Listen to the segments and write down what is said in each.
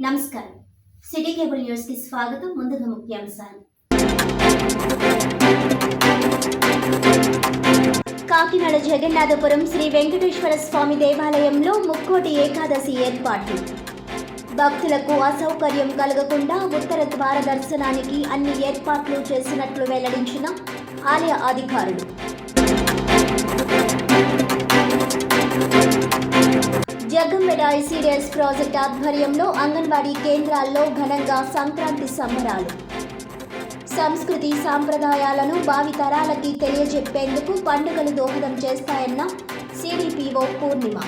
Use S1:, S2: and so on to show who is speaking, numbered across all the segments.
S1: నమస్కారం. City cable news కి స్వాగతం. ముందుగా ముఖ్యాంశాలు. కాకినాడ జగన్నాథపురం శ్రీ వెంకటేశ్వర స్వామి దేవాలయంలో ముక్కోటి ఏకాదశి ఏర్పాట్లు. భక్తులకు అసౌకర్యం కలగకుండా ఉత్తర ద్వార దర్శనానికి అన్ని ఏర్పాట్లు చేసినట్లు వెల్లడించిన ఆలయ అధికారులు. జగ్గంపేట ఐసీడీఎస్ ప్రాజెక్ట్ ఆధ్వర్యంలో అంగన్వాడీ కేంద్రాల్లో ఘనంగా సంక్రాంతి సంబరాలు. సంస్కృతి సాంప్రదాయాలను భావితరాలకి తెలియజెప్పేందుకు పండుగలు దోహదం చేస్తాయన్న సిడిపిఓ పూర్ణిమ.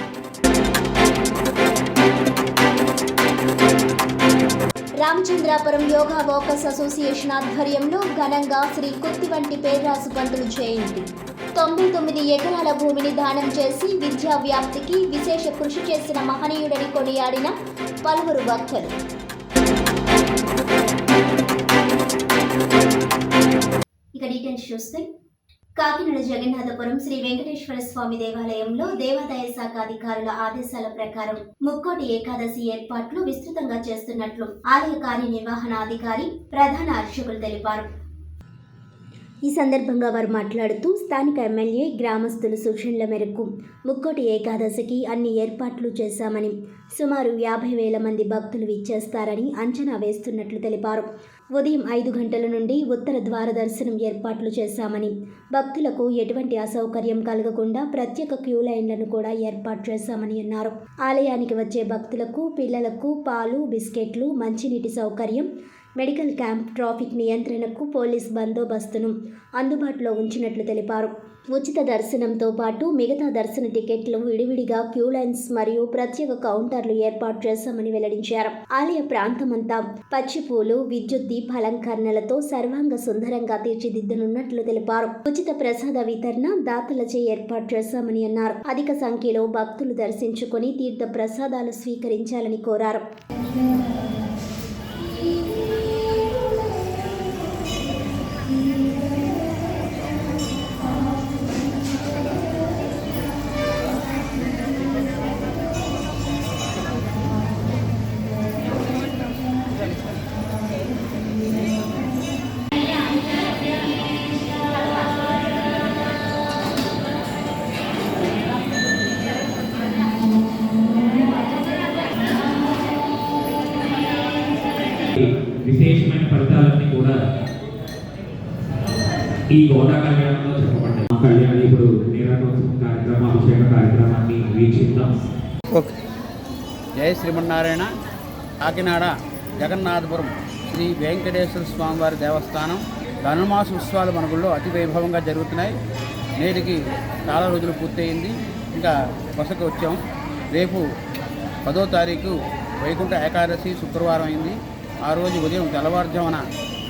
S1: రామచంద్రాపురం యోగా వాకర్స్ అసోసియేషన్ ఆధ్వర్యంలో ఘనంగా శ్రీ కుత్తివంటి పేర్రాసు పంతులు జయంతి. 99 ఎకరాల భూమిని దానం చేసి విద్యా వ్యాప్తికి విశేష కృషి చేసిన మహనీయుడని కొనియాడిన పలువురు భక్తులు. ఇక డీటెయిల్స్ చూస్తే, కాకినాడ జగన్నాథపురం శ్రీ వెంకటేశ్వర స్వామి దేవాలయంలో దేవాదాయ శాఖ అధికారుల ఆదేశాల ప్రకారం ముక్కోటి ఏకాదశి ఏర్పాట్లు విస్తృతంగా చేస్తున్నట్లు ఆలయ కార్యనిర్వహణాధికారి ప్రధాన అర్చకులు తెలిపారు. ఈ సందర్భంగా వారు మాట్లాడుతూ స్థానిక ఎమ్మెల్యే గ్రామస్తుల సూచనల మేరకు ముక్కోటి ఏకాదశికి అన్ని ఏర్పాట్లు చేశామని, సుమారు 50,000 మంది భక్తులు విచ్చేస్తారని అంచనా వేస్తున్నట్లు తెలిపారు. ఉదయం 5 గంటల నుండి ఉత్తర ద్వార దర్శనం ఏర్పాట్లు చేశామని, భక్తులకు ఎటువంటి అసౌకర్యం కలగకుండా ప్రత్యేక క్యూ లైన్లను కూడా ఏర్పాటు చేశామని అన్నారు. ఆలయానికి వచ్చే భక్తులకు పిల్లలకు పాలు, బిస్కెట్లు, మంచినీటి సౌకర్యం, మెడికల్ క్యాంప్, ట్రాఫిక్ నియంత్రణకు పోలీస్ బందోబస్తును అందుబాటులో ఉంచినట్లు తెలిపారు. ఉచిత దర్శనంతో పాటు మిగతా దర్శన టికెట్లు విడివిడిగా క్యూ లైన్స్ మరియు ప్రత్యేక కౌంటర్లు ఏర్పాటు చేశామని వెల్లడించారు. ఆలయ ప్రాంతమంతా పచ్చిపూలు, విద్యుత్ దీపాలంకరణలతో సర్వాంగ సుందరంగా తీర్చిదిద్దనున్నట్లు తెలిపారు. ఉచిత ప్రసాద వితరణ దాతలచే ఏర్పాటు చేశామని అన్నారు. అధిక సంఖ్యలో భక్తులు దర్శించుకొని తీర్థ ప్రసాదాలు స్వీకరించాలని కోరారు.
S2: విశేషమైన ఫలితాలన్నీ కూడా ఈ గోదా కళ్యాణంలో చెప్పబడ్డాయి. ఆ కళ్యాణం ఇప్పుడు నీరాటోత్సవం కార్యక్రమం, అభిషేక కార్యక్రమాన్ని వీక్షిద్దాం.
S3: జై శ్రీమన్నారాయణ. కాకినాడ జగన్నాథపురం శ్రీ వెంకటేశ్వర స్వామివారి దేవస్థానం ధనుర్మాస ఉత్సవాలు మన గుళ్ళో అతి వైభవంగా జరుగుతున్నాయి. నేటికి చాలా రోజులు పూర్తయింది. ఇంకా బసకు వచ్చాం. రేపు 10వ తారీఖు వైకుంఠ ఏకాదశి శుక్రవారం అయింది. ఆ రోజు ఉదయం తెల్లవారుజామున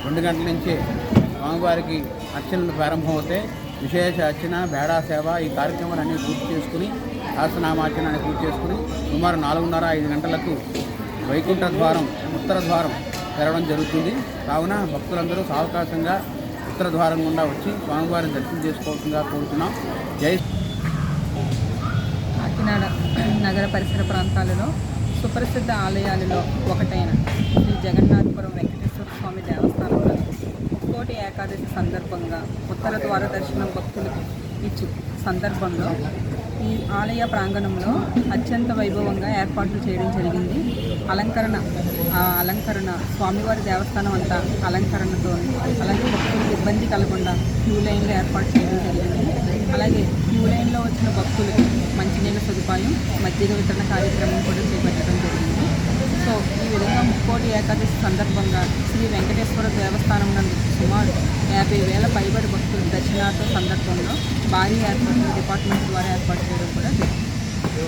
S3: 2 గంటల నుంచే స్వామివారికి అర్చనలు ప్రారంభమవుతాయి. విశేష అర్చన, బేడా సేవ ఈ కార్యక్రమాలన్నీ పూర్తి చేసుకుని, సహస్రనామార్చన అని పూర్తి చేసుకుని సుమారు 4:30-5 గంటలకు వైకుంఠ ద్వారం, ఉత్తర ద్వారం తెరవడం జరుగుతుంది. కావున భక్తులందరూ సావకాశంగా ఉత్తర ద్వారం గుండా వచ్చి స్వామివారిని దర్శనం చేసుకోవాల్సిందిగా కోరుతున్నాం. జై.
S4: కాకినాడ నగర పరిసర ప్రాంతాలలో సుప్రసిద్ధ ఆలయాలలో ఒకటైన శ్రీ జగన్నాథపురం వెంకటేశ్వర స్వామి దేవస్థానంలో ముక్కోటి ఏకాదశి సందర్భంగా ఉత్తర ద్వార దర్శనం భక్తులకు ఇచ్చు సందర్భంలో ఈ ఆలయ ప్రాంగణంలో అత్యంత వైభవంగా ఏర్పాట్లు చేయడం జరిగింది. అలంకరణ స్వామివారి దేవస్థానం అంతా అలంకరణతో, అలాగే భక్తులకు ఇబ్బంది కలగకుండా క్యూ లైన్లు ఏర్పాటు చేయడం జరిగింది. అలాగే క్యూ లైన్లో వచ్చిన భక్తులకు మంచినీళ్ళ సదుపాయం, మజ్జిగ వితరణ కార్యక్రమం కూడా చేపట్టడం జరిగింది. సో ఈ విధంగా ముక్కోటి ఏకాదశి సందర్భంగా శ్రీ వెంకటేశ్వర దేవస్థానం నందు సుమారు 50,000 పైబడి భక్తులు దర్శనార్థ సందర్భంలో భారీ ఏర్పాట్లు డిపార్ట్మెంట్ ద్వారా ఏర్పాటు చేయడం కూడా